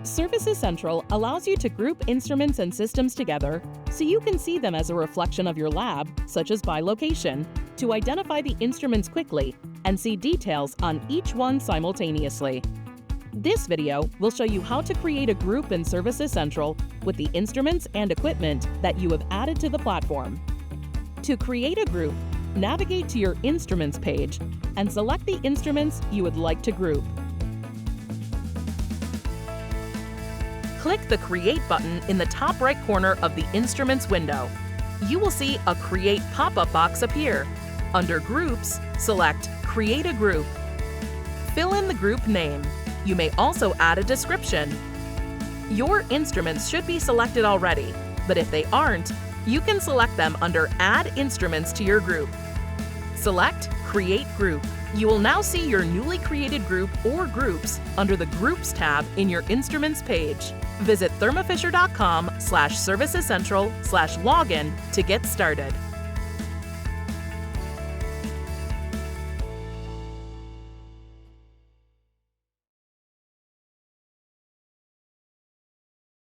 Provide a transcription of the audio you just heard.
Services Central allows you to group instruments and systems together so you can see them as a reflection of your lab, such as by location, to identify the instruments quickly and see details on each one simultaneously. This video will show you how to create a group in Services Central with the instruments and equipment that you have added to the platform. To create a group, navigate to your Instruments page and select the instruments you would like to group. Click the Create button in the top right corner of the Instruments window. You will see a Create pop-up box appear. Under Groups, select Create a Group. Fill in the group name. You may also add a description. Your instruments should be selected already, but if they aren't, you can select them under Add Instruments to your group. Select Create Group. You will now see your newly created group or groups under the Groups tab in your Instruments page. Visit thermofisher.com/servicescentral/login to get started.